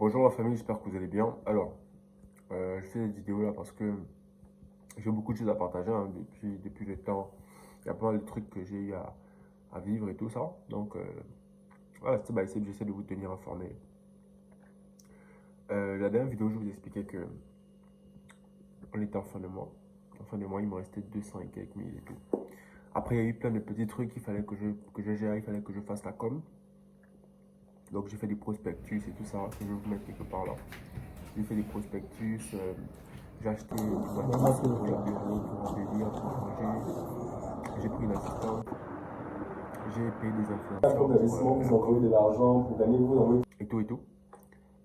Bonjour la famille, j'espère que vous allez bien. Alors, je fais cette vidéo là parce que j'ai beaucoup de choses à partager hein, depuis le temps. Il y a pas mal de trucs que j'ai eu à vivre et tout ça. Donc, voilà, step by step, j'essaie de vous tenir informé. La dernière vidéo, je vous expliquais que on était en fin de mois. En fin de mois, il me restait 200 et quelques mille et tout. Après, il y a eu plein de petits trucs qu'il fallait que je gère, il fallait que je fasse la com. Donc, j'ai fait des prospectus et tout ça, que je vais vous mettre quelque part là. J'ai fait des prospectus, j'ai acheté des matrices pour le bureau, pour embellir, pour changer. J'ai pris une assistante, j'ai payé des Un fonds influenceurs pour d'investissement, la vous envoyez com de l'argent pour gagner, vous envoyez. et tout et tout.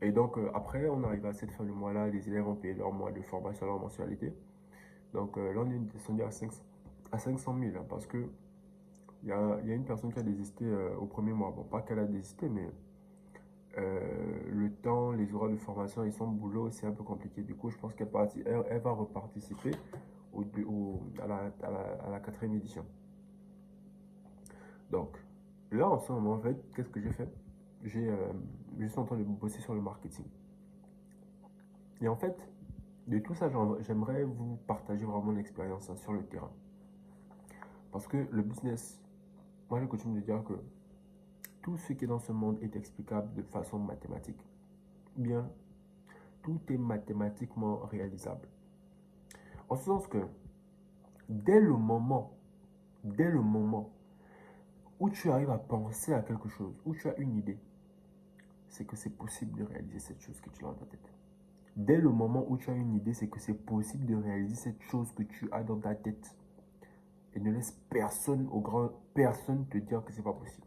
Et donc après, on arrive à cette fin de mois-là, les élèves ont payé leur mois de formation, leur mensualité. Donc là, on est descendu à 500 000 hein, parce que il y a une personne qui a désisté au premier mois. Bon, pas qu'elle a désisté, mais le temps, les horaires de formation et son boulot, c'est un peu compliqué. Du coup, je pense elle va reparticiper à la quatrième édition. Donc, là, en ce moment, en fait, qu'est-ce que j'ai fait? Je suis en train de bosser sur le marketing. Et en fait, de tout ça, j'aimerais vous partager vraiment l'expérience hein, sur le terrain. Parce que le business, moi, je continue de dire que tout ce qui est dans ce monde est explicable de façon mathématique. Bien, tout est mathématiquement réalisable. En ce sens que dès le moment, dès le moment où tu arrives à penser à quelque chose, où tu as une idée, c'est que c'est possible de réaliser cette chose que tu as dans ta tête. Dès le moment où tu as une idée, c'est que c'est possible de réaliser cette chose que tu as dans ta tête. Et ne laisse personne te dire que c'est pas possible.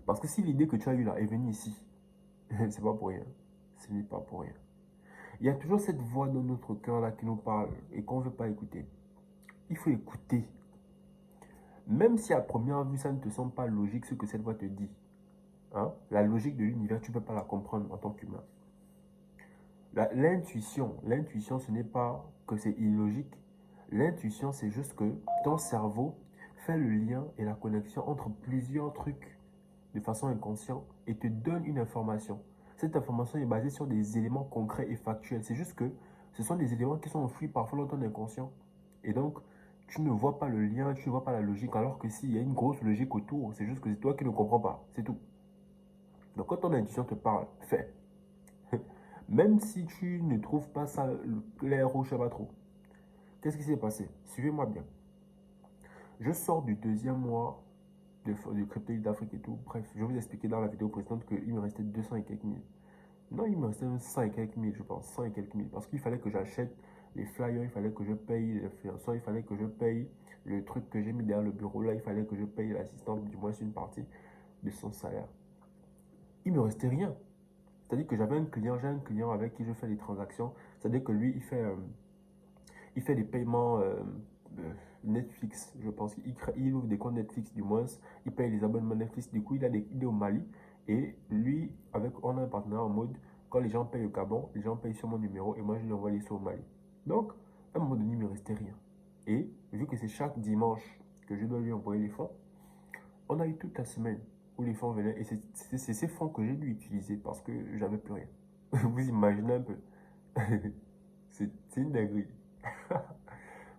Parce que si l'idée que tu as eue là est venue ici, c'est pas pour rien. Ce n'est pas pour rien. Il y a toujours cette voix dans notre cœur là qui nous parle et qu'on ne veut pas écouter. Il faut écouter. Même si à première vue, ça ne te semble pas logique ce que cette voix te dit. Hein? La logique de l'univers, tu ne peux pas la comprendre en tant qu'humain. L'intuition, ce n'est pas que c'est illogique. L'intuition, c'est juste que ton cerveau fait le lien et la connexion entre plusieurs trucs de façon inconsciente et te donne une information. Cette information est basée sur des éléments concrets et factuels. C'est juste que ce sont des éléments qui sont enfouis parfois dans ton inconscient. Et donc, tu ne vois pas le lien, tu ne vois pas la logique, alors que s'il y a une grosse logique autour, c'est juste que c'est toi qui ne comprends pas. C'est tout. Donc, quand ton intuition te parle, fais. Même si tu ne trouves pas ça clair ou je ne sais pas trop. Qu'est-ce qui s'est passé? Suivez-moi bien. Je sors du deuxième mois de crypto d'Afrique et tout. Bref, je vais vous expliquer dans la vidéo précédente qu'il me restait 200 et quelques mille. Non, il me restait 100 et quelques mille, je pense. 100 et quelques mille. Parce qu'il fallait que j'achète les flyers, il fallait que je paye les influenceurs, il fallait que je paye le truc que j'ai mis derrière le bureau là, il fallait que je paye l'assistante, du moins une partie de son salaire. Il me restait rien. C'est-à-dire que j'ai un client avec qui je fais des transactions. C'est-à-dire que lui, il fait des paiements Netflix, je pense. Il ouvre des comptes Netflix du moins. Il paye les abonnements Netflix. Du coup, il est au Mali. Et lui, on a un partenaire en mode, quand les gens payent au Gabon, les gens payent sur mon numéro et moi, je lui envoie les sous au Mali. Donc, à un moment donné, il ne me restait rien. Et vu que c'est chaque dimanche que je dois lui envoyer les fonds, on a eu toute la semaine où les fonds venaient. Et c'est ces fonds que j'ai dû utiliser parce que j'avais plus rien. Vous imaginez un peu. C'est une dinguerie.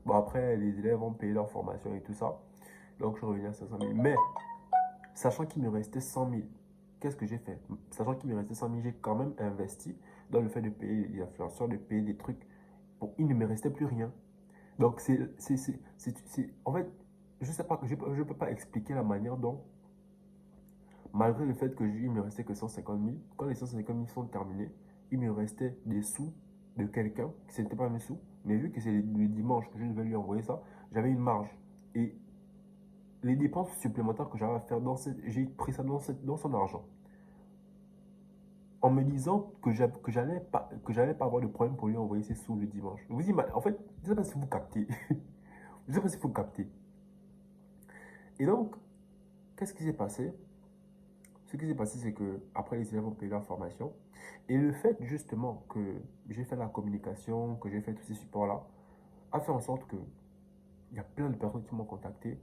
Bon, après, les élèves ont payé leur formation et tout ça. Donc, je suis revenu à 500 000. Mais, sachant qu'il me restait 100 000, qu'est-ce que j'ai fait? Sachant qu'il me restait 100 000, j'ai quand même investi dans le fait de payer les influenceurs, de payer des trucs. Bon, il ne me restait plus rien. Donc, en fait, je sais pas, je ne peux pas expliquer la manière dont, malgré le fait que il me restait que 150 000, quand les 150 000 sont terminés, il me restait des sous de quelqu'un, ce n'était pas mes sous, mais vu que c'est le dimanche que je devais lui envoyer ça, j'avais une marge. Et les dépenses supplémentaires que j'avais à faire, j'ai pris ça dans son argent. En me disant que j'allais pas avoir de problème pour lui envoyer ses sous le dimanche. Vous imaginez, en fait, je ne sais pas si vous captez. Je ne sais pas si vous captez. Et donc, qu'est-ce qui s'est passé? Ce qui s'est passé, c'est que après les élèves ont payé leur formation. Et le fait justement que j'ai fait la communication, que j'ai fait tous ces supports-là, a fait en sorte que il y a plein de personnes qui m'ont contacté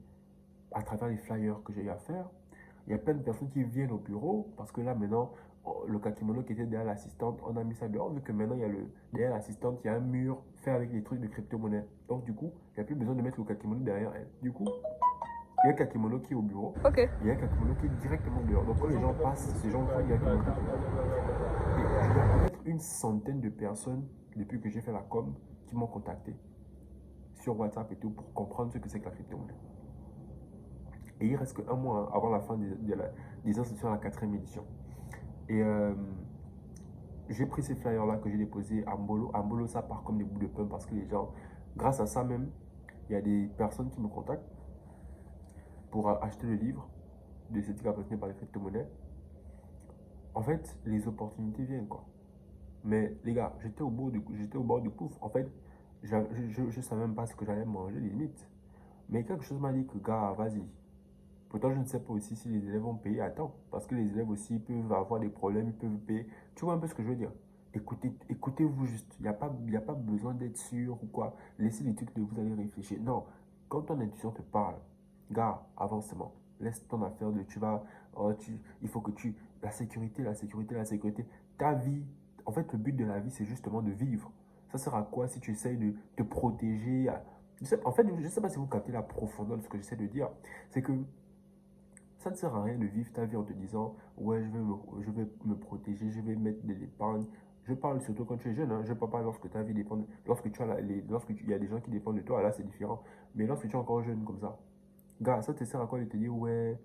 à travers les flyers que j'ai eu à faire. Il y a plein de personnes qui viennent au bureau parce que là maintenant, le kakimono qui était derrière l'assistante, on a mis ça dehors, vu que maintenant, derrière l'assistante, il y a un mur fait avec des trucs de crypto-monnaie. Donc, du coup, il n'y a plus besoin de mettre le kakimono derrière elle. Du coup, il y a un kakimono qui est au bureau, Ok. il y a un kakimono qui est directement dehors. Donc, quand les gens passent, ces gens voient, il y a un kakimono qui est dehors. Et je dois peut-être une centaine de personnes, depuis que j'ai fait la com, qui m'ont contacté sur WhatsApp et tout pour comprendre ce que c'est que la crypto-monnaie. Et il reste qu'un mois avant la fin des inscriptions à la 4e édition. Et j'ai pris ces flyers-là que j'ai déposés à Mbolo. À Mbolo, ça part comme des bouts de pain parce que les gens, grâce à ça même, il y a des personnes qui me contactent pour acheter le livre de ce type passionné par les crypto-monnaies. En fait, les opportunités viennent, quoi. Mais les gars, j'étais au bord du pouf. En fait, je ne savais même pas ce que j'allais manger, limite. Mais quelque chose m'a dit que, gars, vas-y. Pourtant, je ne sais pas aussi si les élèves vont payer à temps. Parce que les élèves aussi peuvent avoir des problèmes, ils peuvent payer. Tu vois un peu ce que je veux dire? Écoutez-vous juste. Il y a pas besoin d'être sûr ou quoi. Laissez les trucs de vous aller réfléchir. Non, quand ton intuition te parle, gars, avancement. Laisse ton affaire de tu vas. Oh, il faut que tu. La sécurité, la sécurité, la sécurité. Ta vie. En fait, le but de la vie, c'est justement de vivre. Ça sert à quoi si tu essayes de te protéger? En fait, je ne sais pas si vous captez la profondeur de ce que j'essaie de dire. C'est que ça ne sert à rien de vivre ta vie en te disant ouais, je vais me protéger, je vais mettre de l'épargne. Je parle surtout quand tu es jeune, hein. Je ne parle pas lorsque ta vie dépend, lorsque il y a des gens qui dépendent de toi, là c'est différent. Mais lorsque tu es encore jeune comme ça, gars, ça te sert à quoi de te dire ouais,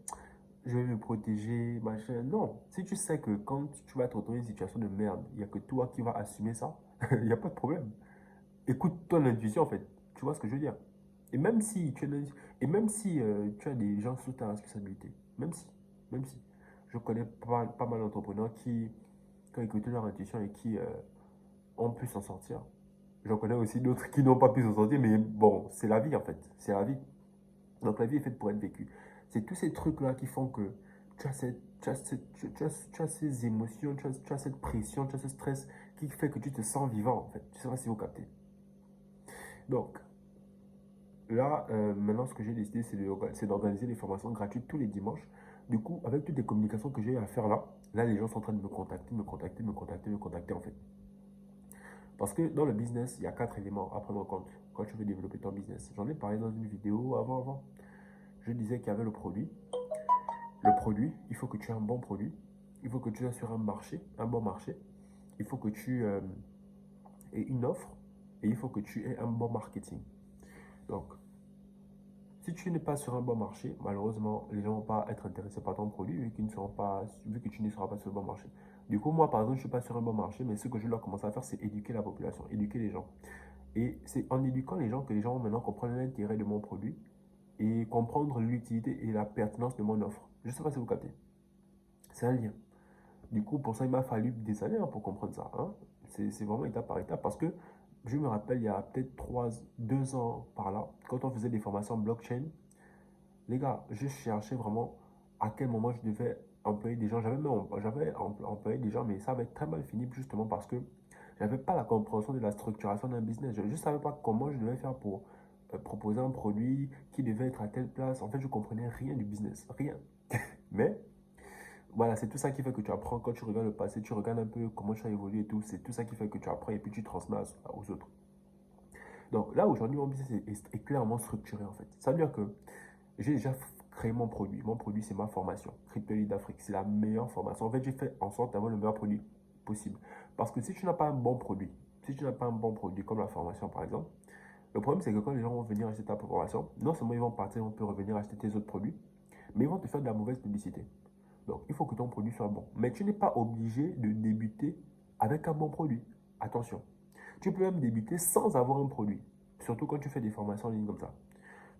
je vais me protéger, machin. Non, si tu sais que quand tu vas te retrouver dans une situation de merde, il n'y a que toi qui vas assumer ça, il n'y a pas de problème. Écoute ton intuition en fait. Tu vois ce que je veux dire? Et même si tu, et même si, tu as des gens sous ta responsabilité, même si, même si, je connais pas mal d'entrepreneurs qui ont écouté leur intuition et qui ont pu s'en sortir. J'en connais aussi d'autres qui n'ont pas pu s'en sortir, mais bon, c'est la vie en fait, c'est la vie. Donc la vie est faite pour être vécue. C'est tous ces trucs-là qui font que tu as ces émotions, tu as cette pression, tu as ce stress qui fait que tu te sens vivant en fait. Je ne sais pas si vous captez. Donc, là, maintenant, ce que j'ai décidé, c'est d'organiser des formations gratuites tous les dimanches. Du coup, avec toutes les communications que j'ai à faire là, les gens sont en train de me contacter, me contacter en fait. Parce que dans le business, il y a 4 éléments à prendre en compte quand tu veux développer ton business. J'en ai parlé dans une vidéo avant. Je disais qu'il y avait le produit. Le produit, il faut que tu aies un bon produit. Il faut que tu sois sur un marché, un bon marché. Il faut que tu aies une offre. Et il faut que tu aies un bon marketing. Donc, si tu n'es pas sur un bon marché, malheureusement, les gens ne vont pas être intéressés par ton produit vu que tu ne seras pas sur le bon marché. Du coup, moi, par exemple, je ne suis pas sur un bon marché, mais ce que je dois commencer à faire, c'est éduquer la population, éduquer les gens. Et c'est en éduquant les gens que les gens vont maintenant comprendre l'intérêt de mon produit et comprendre l'utilité et la pertinence de mon offre. Je ne sais pas si vous captez. C'est un lien. Du coup, pour ça, il m'a fallu des années pour comprendre ça, hein. C'est vraiment étape par étape parce que je me rappelle, il y a peut-être 2 ans par là, quand on faisait des formations blockchain, les gars, je cherchais vraiment à quel moment je devais employer des gens. J'avais employé des gens, mais ça avait très mal fini justement parce que j'avais pas la compréhension de la structuration d'un business. Je ne savais pas comment je devais faire pour proposer un produit qui devait être à telle place. En fait, je comprenais rien du business, rien. Mais voilà, c'est tout ça qui fait que tu apprends quand tu regardes le passé, tu regardes un peu comment tu as évolué et tout. C'est tout ça qui fait que tu apprends et puis tu transmets aux autres. Donc là, aujourd'hui, mon business est clairement structuré en fait. Ça veut dire que j'ai déjà créé mon produit. Mon produit, c'est ma formation. Crypto d'Afrique, c'est la meilleure formation. En fait, j'ai fait en sorte d'avoir le meilleur produit possible. Parce que si tu n'as pas un bon produit, si tu n'as pas un bon produit comme la formation par exemple, le problème c'est que quand les gens vont venir acheter ta formation, non seulement ils vont partir, on peut revenir acheter tes autres produits, mais ils vont te faire de la mauvaise publicité. Donc, il faut que ton produit soit bon. Mais tu n'es pas obligé de débuter avec un bon produit. Attention. Tu peux même débuter sans avoir un produit. Surtout quand tu fais des formations en ligne comme ça.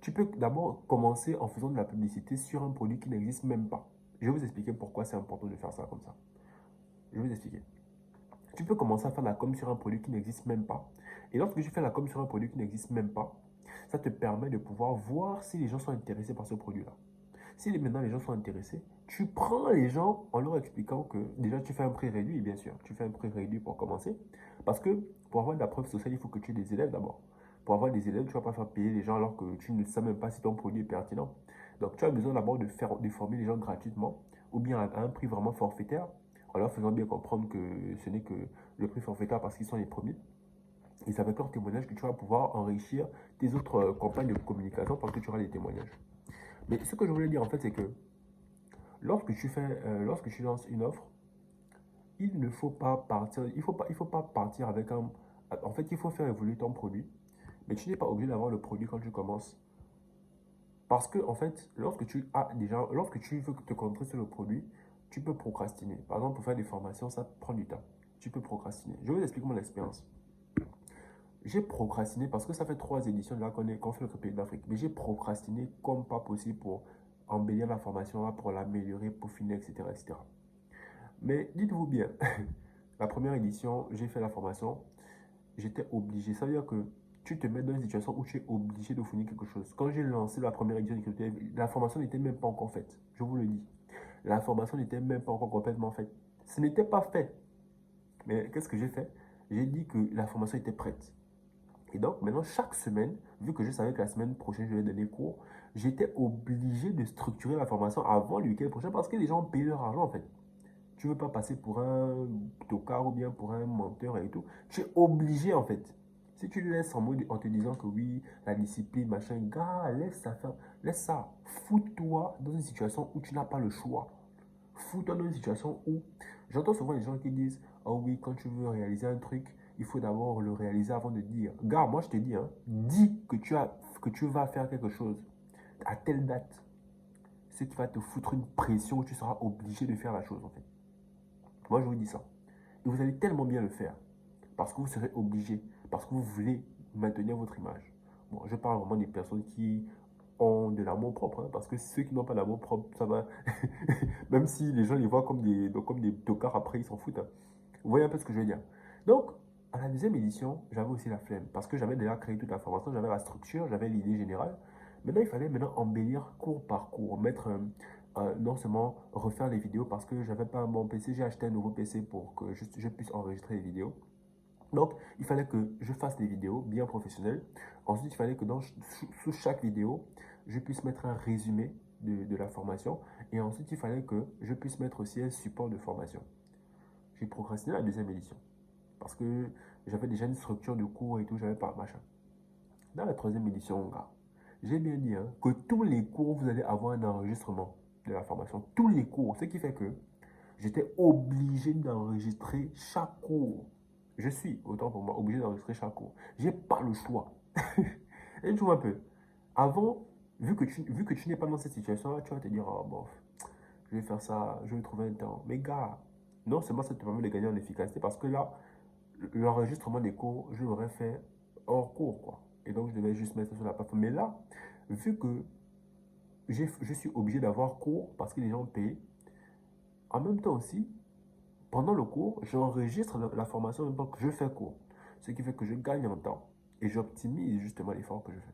Tu peux d'abord commencer en faisant de la publicité sur un produit qui n'existe même pas. Je vais vous expliquer pourquoi c'est important de faire ça comme ça. Je vais vous expliquer. Tu peux commencer à faire la com sur un produit qui n'existe même pas. Et lorsque tu fais la com sur un produit qui n'existe même pas, ça te permet de pouvoir voir si les gens sont intéressés par ce produit-là. Si maintenant les gens sont intéressés, tu prends les gens en leur expliquant que déjà tu fais un prix réduit, bien sûr. Tu fais un prix réduit pour commencer. Parce que pour avoir de la preuve sociale, il faut que tu aies des élèves d'abord. Pour avoir des élèves, tu ne vas pas faire payer les gens alors que tu ne sais même pas si ton produit est pertinent. Donc tu as besoin d'abord de former les gens gratuitement ou bien à un prix vraiment forfaitaire en leur faisant bien comprendre que ce n'est que le prix forfaitaire parce qu'ils sont les premiers. Et c'est avec leur témoignage que tu vas pouvoir enrichir tes autres campagnes de communication parce que tu auras des témoignages. Mais ce que je voulais dire en fait, c'est que lorsque tu lances une offre, il ne faut pas partir, il faut pas partir avec un... En fait, il faut faire évoluer ton produit, mais tu n'es pas obligé d'avoir le produit quand tu commences. Parce que, en fait, lorsque tu veux te concentrer sur le produit, tu peux procrastiner. Par exemple, pour faire des formations, ça prend du temps. Tu peux procrastiner. Je vais vous expliquer mon expérience. J'ai procrastiné parce que ça fait 3 éditions là qu'on fait le pays d'Afrique. Mais j'ai procrastiné comme pas possible pour embellir la formation, pour l'améliorer, pour finir, etc., etc. Mais dites-vous bien, la première édition, j'ai fait la formation, j'étais obligé. Ça veut dire que tu te mets dans une situation où tu es obligé de fournir quelque chose. Quand j'ai lancé la première édition, la formation n'était même pas encore faite. Je vous le dis. La formation n'était même pas encore complètement faite. Ce n'était pas fait. Mais qu'est-ce que j'ai fait? J'ai dit que la formation était prête. Et donc, maintenant, chaque semaine, vu que je savais que la semaine prochaine, je vais donner cours, j'étais obligé de structurer la formation avant le week-end prochain parce que les gens payent leur argent, en fait. Tu ne veux pas passer pour un tocard ou bien pour un menteur et tout. Tu es obligé, en fait. Si tu le laisses en mode en te disant que oui, la discipline, machin, gars, laisse ça faire. Laisse ça. Fous-toi dans une situation où tu n'as pas le choix. Fous-toi dans une situation où... J'entends souvent les gens qui disent, oh oui, quand tu veux réaliser un truc, il faut d'abord le réaliser avant de dire. Gars, moi je te dis, hein, dis que tu vas faire quelque chose à telle date. Ce qui va te foutre une pression où tu seras obligé de faire la chose, en fait. Moi, je vous dis ça. Et vous allez tellement bien le faire. Parce que vous serez obligé. Parce que vous voulez maintenir votre image. Bon, je parle vraiment des personnes qui ont de l'amour propre. Hein, parce que ceux qui n'ont pas d'amour propre, ça va. Même si les gens les voient comme des tocards, après, ils s'en foutent. Hein. Vous voyez un peu ce que je veux dire. Donc, à la deuxième édition, j'avais aussi la flemme. Parce que j'avais déjà créé toute la formation, j'avais la structure, j'avais l'idée générale. Maintenant, il fallait embellir cours par cours, mettre non seulement refaire les vidéos parce que j'avais pas un bon PC, j'ai acheté un nouveau PC pour que je puisse enregistrer les vidéos. Donc, il fallait que je fasse des vidéos bien professionnelles. Ensuite, il fallait que sous chaque vidéo, je puisse mettre un résumé de la formation. Et ensuite, il fallait que je puisse mettre aussi un support de formation. J'ai procrastiné la deuxième édition parce que j'avais déjà une structure de cours et tout, j'avais pas machin. Dans la troisième édition, gars, j'ai bien dit hein, que tous les cours, vous allez avoir un enregistrement de la formation. Tous les cours. Ce qui fait que j'étais obligé d'enregistrer chaque cours. Je suis, autant pour moi, obligé d'enregistrer chaque cours. J'ai pas le choix. Et tu vois un peu. Avant, vu que tu n'es pas dans cette situation-là, tu vas te dire, oh, bon, je vais faire ça, je vais trouver un temps. Mais gars, non seulement ça te permet de gagner en efficacité, parce que là, l'enregistrement des cours, je l'aurais fait hors cours, quoi. Et donc, je devais juste mettre ça sur la plateforme. Mais là, vu que je suis obligé d'avoir cours parce que les gens payent, en même temps aussi, pendant le cours, j'enregistre la formation en même temps que je fais cours. Ce qui fait que je gagne en temps et j'optimise justement l'effort que je fais.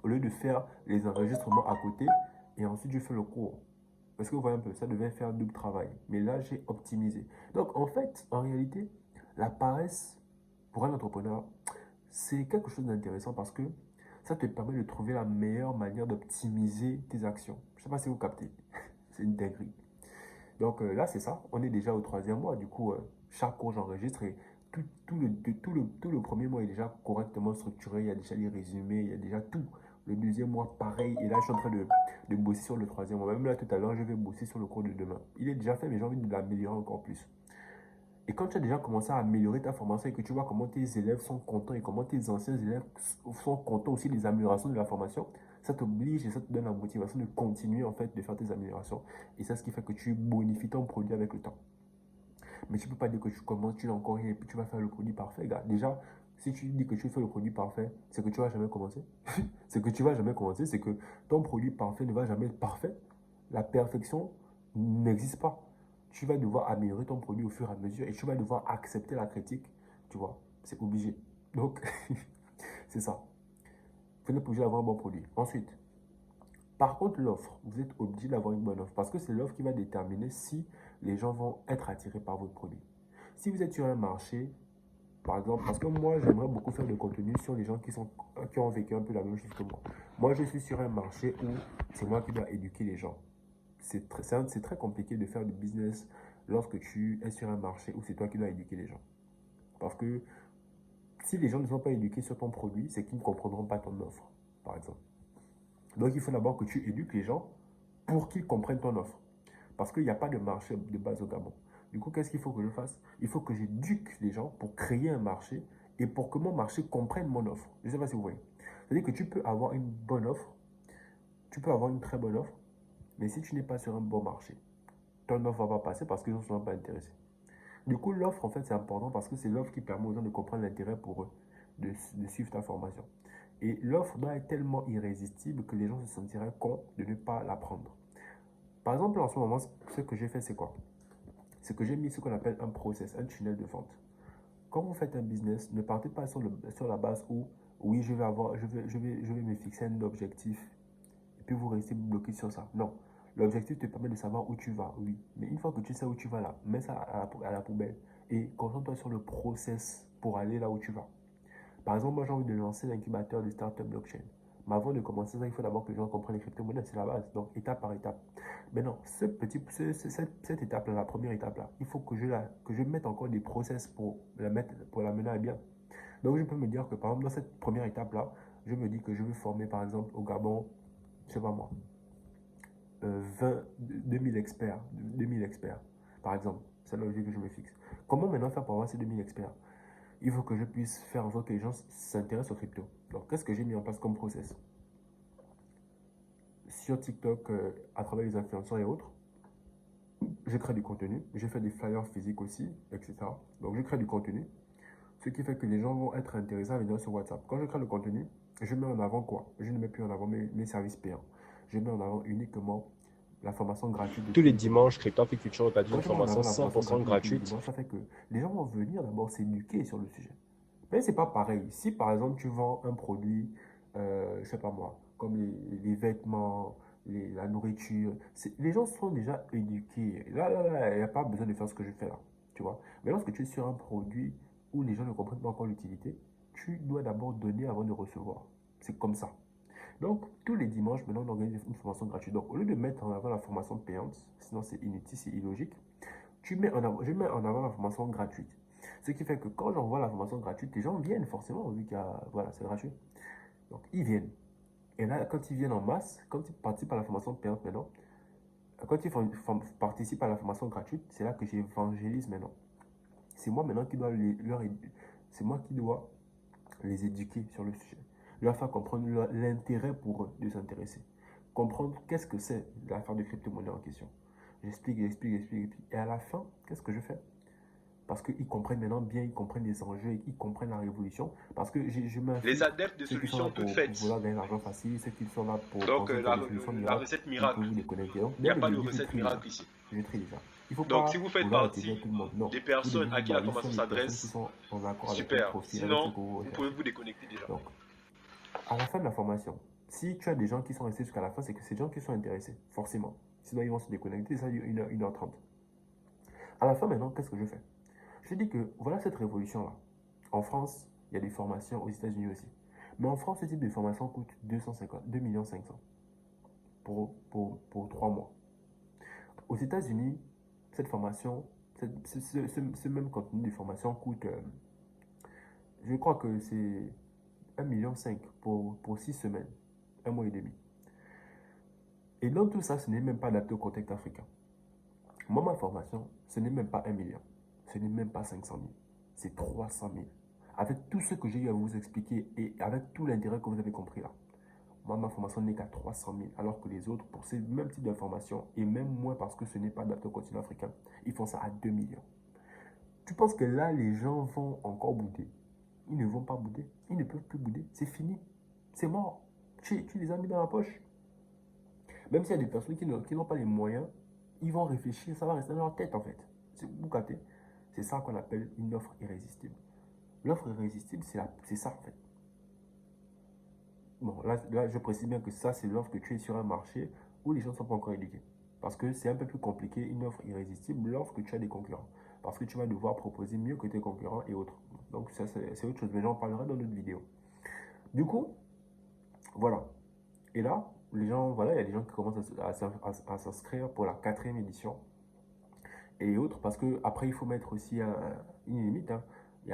Au lieu de faire les enregistrements à côté et ensuite je fais le cours. Parce que vous voyez un peu, ça devait faire double travail. Mais là, j'ai optimisé. Donc, en fait, en réalité, la paresse, pour un entrepreneur, c'est quelque chose d'intéressant parce que ça te permet de trouver la meilleure manière d'optimiser tes actions. Je ne sais pas si vous captez. C'est une dinguerie. Donc là, c'est ça. On est déjà au troisième mois. Du coup, chaque cours, j'enregistre et tout le premier mois est déjà correctement structuré. Il y a déjà les résumés, il y a déjà tout. Le deuxième mois, pareil. Et là, je suis en train de bosser sur le troisième mois. Même là, tout à l'heure, je vais bosser sur le cours de demain. Il est déjà fait, mais j'ai envie de l'améliorer encore plus. Et quand tu as déjà commencé à améliorer ta formation et que tu vois comment tes élèves sont contents et comment tes anciens élèves sont contents aussi des améliorations de la formation, ça t'oblige et ça te donne la motivation de continuer en fait de faire tes améliorations. Et c'est ce qui fait que tu bonifies ton produit avec le temps. Mais tu ne peux pas dire que tu commences, tu n'as encore rien et puis tu vas faire le produit parfait, gars. Déjà, si tu dis que tu fais le produit parfait, c'est que tu ne vas jamais commencer. C'est que tu ne vas jamais commencer, c'est que ton produit parfait ne va jamais être parfait. La perfection n'existe pas. Tu vas devoir améliorer ton produit au fur et à mesure et tu vas devoir accepter la critique, tu vois. C'est obligé. Donc, c'est ça. Vous n'êtes pas obligé d'avoir un bon produit. Ensuite, par contre, l'offre, vous êtes obligé d'avoir une bonne offre parce que c'est l'offre qui va déterminer si les gens vont être attirés par votre produit. Si vous êtes sur un marché, par exemple, parce que moi, j'aimerais beaucoup faire de contenu sur les gens qui ont vécu un peu la même chose que moi. Moi, je suis sur un marché où c'est moi qui dois éduquer les gens. C'est très compliqué de faire du business lorsque tu es sur un marché où c'est toi qui dois éduquer les gens. Parce que si les gens ne sont pas éduqués sur ton produit, c'est qu'ils ne comprendront pas ton offre, par exemple. Donc, il faut d'abord que tu éduques les gens pour qu'ils comprennent ton offre. Parce qu'il n'y a pas de marché de base au Gabon. Du coup, qu'est-ce qu'il faut que je fasse? Il faut que j'éduque les gens pour créer un marché et pour que mon marché comprenne mon offre. Je ne sais pas si vous voyez. C'est-à-dire que tu peux avoir une bonne offre, tu peux avoir une très bonne offre, mais si tu n'es pas sur un bon marché, ton offre ne va pas passer parce qu'ils ne sont pas intéressés. Du coup, l'offre, en fait, c'est important parce que c'est l'offre qui permet aux gens de comprendre l'intérêt pour eux de suivre ta formation. Et l'offre doit être tellement irrésistible que les gens se sentiraient cons de ne pas la prendre. Par exemple, en ce moment, ce que j'ai fait, c'est quoi? C'est que j'ai mis ce qu'on appelle un process, un tunnel de vente. Quand vous faites un business, ne partez pas sur la base où, oui, je vais me fixer un objectif et puis vous restez bloqué sur ça. Non. L'objectif te permet de savoir où tu vas, oui. Mais une fois que tu sais où tu vas là, mets ça à la poubelle et concentre-toi sur le process pour aller là où tu vas. Par exemple, moi j'ai envie de lancer l'incubateur de start-up blockchain. Mais avant de commencer ça, il faut d'abord que les gens comprennent les crypto-monnaies, c'est la base. Donc, étape par étape. Maintenant, cette étape-là, la première étape-là, il faut que je mette encore des process pour la mener à bien. Donc, je peux me dire que, par exemple, dans cette première étape-là, je me dis que je veux former, par exemple, au Gabon, je sais pas moi, 2000 experts, 2000 experts, par exemple. C'est l'objectif que je me fixe. Comment maintenant faire pour avoir ces 2000 experts? Il faut que je puisse faire en sorte que les gens s'intéressent aux crypto. Donc, qu'est-ce que j'ai mis en place comme process? Sur TikTok, à travers les influenceurs et autres, je crée du contenu. Je fais des flyers physiques aussi, etc. Donc, je crée du contenu. Ce qui fait que les gens vont être intéressés à venir sur WhatsApp. Quand je crée le contenu, je mets en avant quoi? Je ne mets plus en avant mes services payants. Je mets en avant uniquement la formation gratuite de Tous les Crypto Money. dimanches, CryptoAfrique Culture a Quand une je mets en formation avant la formation 100% gratuite de tous les gratuite. dimanches, ça fait que les gens vont venir d'abord s'éduquer sur le sujet. Mais c'est pas pareil. Si par exemple tu vends un produit, je sais pas moi, comme les vêtements, la nourriture, les gens sont déjà éduqués. Là, il n'y a pas besoin de faire ce que je fais là. Tu vois. Mais lorsque tu es sur un produit où les gens ne comprennent pas encore l'utilité, tu dois d'abord donner avant de recevoir. C'est comme ça. Donc, tous les dimanches, maintenant, on organise une formation gratuite. Donc, au lieu de mettre en avant la formation payante, sinon c'est inutile, c'est illogique, je mets en avant la formation gratuite. Ce qui fait que quand j'envoie la formation gratuite, les gens viennent forcément, vu qu'il y a, voilà, c'est gratuit. Donc, ils viennent. Et là, quand ils viennent en masse, quand ils participent à la formation payante maintenant, quand ils participent à la formation gratuite, c'est là que j'évangélise maintenant. C'est moi maintenant qui dois c'est moi qui dois les éduquer sur le sujet. Leur faire comprendre l'intérêt pour eux de s'intéresser. Comprendre qu'est-ce que c'est l'affaire de crypto-monnaie en question. J'explique. Et à la fin, qu'est-ce que je fais? Parce qu'ils comprennent maintenant bien, ils comprennent les enjeux, ils comprennent la révolution. Parce que je mets un Les filtre. adeptes de Ceux qui sont là solutions toutes pour faites. vouloir gagner l'argent facile, ceux qui sont là pour Donc, penser qu'il y a des solutions la miracles, recette vous pouvez miracle. vous déconnecter. Donc, Il n'y dès a le pas de début, je recette trie déjà. miracle ici. Je trie déjà. Il ne faut Donc, si pas vous faites vouloir intégrer partie tout le monde. Non. des Vous personnes devez à vous qui la baser sur formation les personnes qui s'adresse, sont en accord avec votre super. profil, avec ce Sinon, que vous vous pouvez recherchez. vous déconnecter déjà. Donc, à la fin de la formation, si tu as des gens qui sont restés jusqu'à la fin, c'est que ces gens qui sont intéressés, forcément. Sinon, ils vont se déconnecter, ça dure 1h30. À la fin, maintenant, qu'est-ce que je fais? Je dis que voilà cette révolution-là. En France, il y a des formations, aux États-Unis aussi. Mais en France, ce type de formation coûte 2,5 millions pour 3 mois. Aux États-Unis, cette formation, ce même contenu de formation coûte, je crois que c'est 1,5 million pour 6 semaines, un mois et demi. Et dans tout ça, ce n'est même pas adapté au contexte africain. Moi, ma formation, ce n'est même pas 1 million. Ce n'est même pas 500 000. C'est 300 000. Avec tout ce que j'ai eu à vous expliquer et avec tout l'intérêt que vous avez compris là. Moi, ma formation n'est qu'à 300 000. Alors que les autres, pour ce même type d'information, et même moins parce que ce n'est pas adapté au continent africain, ils font ça à 2 millions. Tu penses que là, les gens vont encore bouder? Ils ne vont pas bouder. Ils ne peuvent plus bouder. C'est fini. C'est mort. Tu les as mis dans la poche. Même s'il y a des personnes qui n'ont pas les moyens, ils vont réfléchir, ça va rester dans leur tête en fait. Vous captez? C'est ça qu'on appelle une offre irrésistible. L'offre irrésistible, c'est ça en fait. Bon, là, je précise bien que ça, c'est lorsque tu es sur un marché où les gens ne sont pas encore éduqués. Parce que c'est un peu plus compliqué, une offre irrésistible, lorsque tu as des concurrents. Parce que tu vas devoir proposer mieux que tes concurrents et autres. Donc ça, c'est autre chose, mais j'en parlerai dans d'autres vidéos. Du coup, voilà. Et là, les gens, voilà, il y a des gens qui commencent à s'inscrire pour la 4e édition. et autres, parce que après il faut mettre aussi une limite, hein. Il y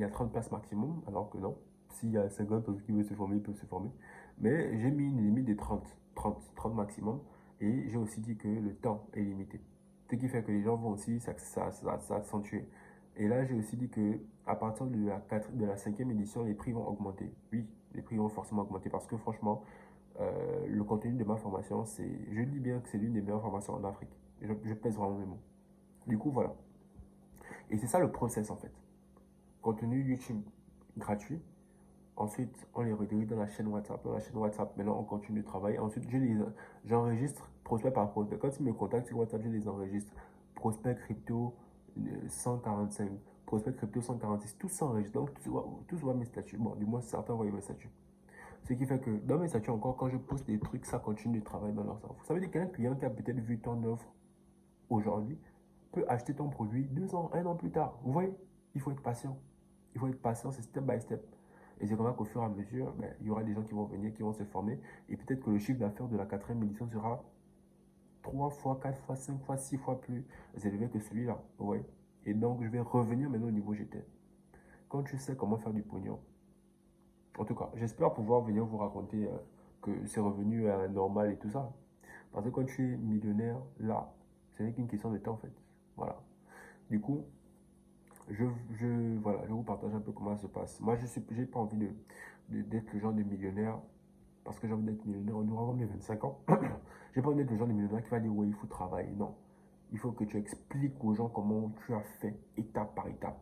a 30 places maximum, alors que non. S'il y a 50 personnes qui veulent se former, ils peuvent se former. Mais j'ai mis une limite de 30 maximum. Et j'ai aussi dit que le temps est limité. Ce qui fait que les gens vont aussi s'accentuer. Et là, j'ai aussi dit que à partir de la cinquième édition, les prix vont augmenter. Oui, les prix vont forcément augmenter parce que franchement, le contenu de ma formation, je dis bien que c'est l'une des meilleures formations en Afrique. Je pèse vraiment mes mots. Du coup, voilà. Et c'est ça le process en fait. Contenu YouTube gratuit. Ensuite, on les redirige dans la chaîne WhatsApp. Dans la chaîne WhatsApp, maintenant, on continue de travailler. Ensuite, j'enregistre prospect par prospect. Quand ils me contactent sur WhatsApp, je les enregistre. Prospect crypto 145, prospect crypto 146, tout s'enregistre. Donc, tous voient mes statuts. Bon, du moins, certains voient mes statuts. Ce qui fait que dans mes statuts encore, quand je poste des trucs, ça continue de travailler dans leur cerveau. Ça veut dire qu'un client qui a peut-être vu ton offre aujourd'hui peut acheter ton produit 2 ans, 1 an plus tard. Vous voyez, il faut être patient. Il faut être patient, c'est step by step. Et c'est comme ça qu'au fur et à mesure, ben, il y aura des gens qui vont venir, qui vont se former. Et peut-être que le chiffre d'affaires de la quatrième édition sera 3 fois, 4 fois, 5 fois, 6 fois plus élevé que celui-là. Vous voyez. Et donc, je vais revenir maintenant au niveau où j'étais. Quand tu sais comment faire du pognon, en tout cas, j'espère pouvoir venir vous raconter que c'est revenu à normal et tout ça. Parce que quand tu es millionnaire, là, ce n'est qu'une question de temps en fait. Voilà. Du coup, voilà, je vous partage un peu comment ça se passe. Moi, je n'ai pas envie d'être le genre de millionnaire, parce que j'ai envie d'être millionnaire en aura mes 25 ans. J'ai pas envie d'être le genre de millionnaire qui va dire, ouais, il faut travailler. Non. Il faut que tu expliques aux gens comment tu as fait, étape par étape.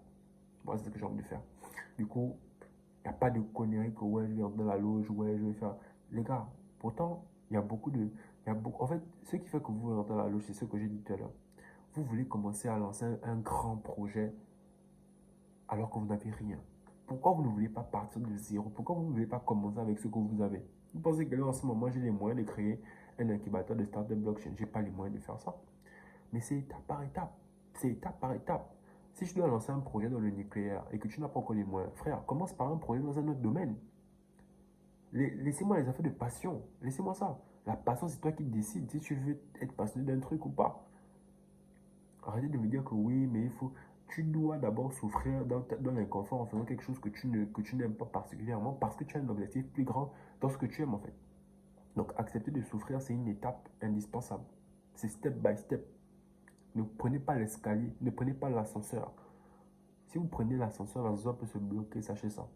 Moi, c'est ce que j'ai envie de faire. Du coup, il n'y a pas de conneries que, ouais, je vais entrer dans la loge, ouais, je vais faire. Les gars, pourtant, il y a beaucoup de. En fait, ce qui fait que vous rentrez dans la loge, c'est ce que j'ai dit tout à l'heure. Vous voulez commencer à lancer un grand projet alors que vous n'avez rien. Pourquoi vous ne voulez pas partir de zéro? Pourquoi vous ne voulez pas commencer avec ce que vous avez? Vous pensez que là, en ce moment, j'ai les moyens de créer un incubateur de start-up blockchain. Je n'ai pas les moyens de faire ça. Mais c'est étape par étape. C'est étape par étape. Si je dois lancer un projet dans le nucléaire et que tu n'as pas encore les moyens, frère, commence par un projet dans un autre domaine. Laissez-moi les affaires de passion. Laissez-moi ça. La passion, c'est toi qui décides si tu veux être passionné d'un truc ou pas. Arrêtez de me dire que oui, mais il faut. Tu dois d'abord souffrir dans l'inconfort en faisant quelque chose que tu n'aimes pas particulièrement parce que tu as un objectif plus grand dans ce que tu aimes en fait. Donc accepter de souffrir, c'est une étape indispensable. C'est step by step. Ne prenez pas l'escalier, ne prenez pas l'ascenseur. Si vous prenez l'ascenseur, l'ascenseur peut se bloquer, sachez ça.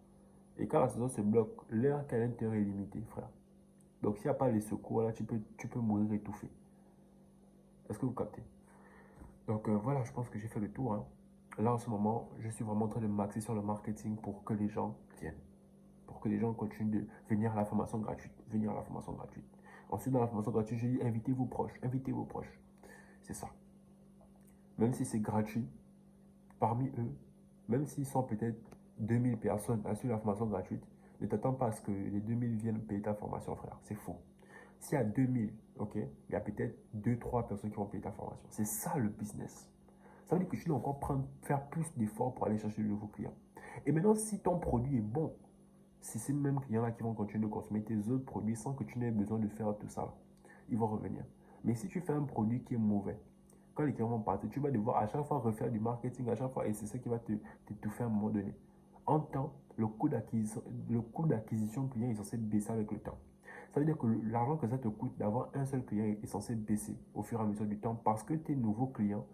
Et quand l'ascenseur se bloque, l'air qu'à l'intérieur est limité, frère. Donc s'il n'y a pas les secours, là, tu peux mourir étouffé. Est-ce que vous captez? Donc voilà, je pense que j'ai fait le tour, hein. Là, en ce moment, je suis vraiment en train de m'axer sur le marketing pour que les gens viennent. Pour que les gens continuent de venir à la formation gratuite. Venir à la formation gratuite. Ensuite, dans la formation gratuite, j'ai dit invitez vos proches. Invitez vos proches. C'est ça. Même si c'est gratuit, parmi eux, même s'ils sont peut-être 2000 personnes à suivre la formation gratuite, ne t'attends pas à ce que les 2000 viennent payer ta formation, frère. C'est faux. S'il y a 2000, ok, il y a peut-être 2-3 personnes qui vont payer ta formation. C'est ça le business. Ça veut dire que tu dois encore faire plus d'efforts pour aller chercher de nouveaux clients. Et maintenant, si ton produit est bon, c'est ces mêmes clients-là qui vont continuer de consommer tes autres produits sans que tu n'aies besoin de faire tout ça. Ils vont revenir. Mais si tu fais un produit qui est mauvais, quand les clients vont partir, tu vas devoir à chaque fois refaire du marketing, à chaque fois, et c'est ça qui va t'étouffer à un moment donné. En temps, le coût d'acquisition client est censé baisser avec le temps. Ça veut dire que l'argent que ça te coûte d'avoir un seul client est censé baisser au fur et à mesure du temps parce que tes nouveaux clients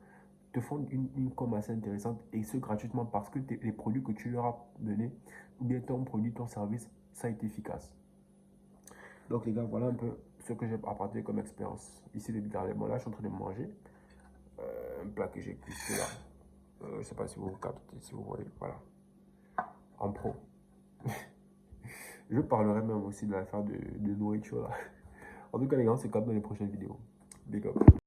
te font une com assez intéressante et ce gratuitement parce que les produits que tu leur as donnés ou bien ton produit, ton service, ça a été efficace. Donc les gars, voilà un peu ce que j'ai apporté comme expérience ici dernièrement. Là, je suis en train de manger un plat que j'ai cuit là. Je ne sais pas si vous captez, si vous voyez, voilà, en pro. Je parlerai même aussi de l'affaire de nourriture là. En tout cas les gars, on se capte dans les prochaines vidéos. Big up.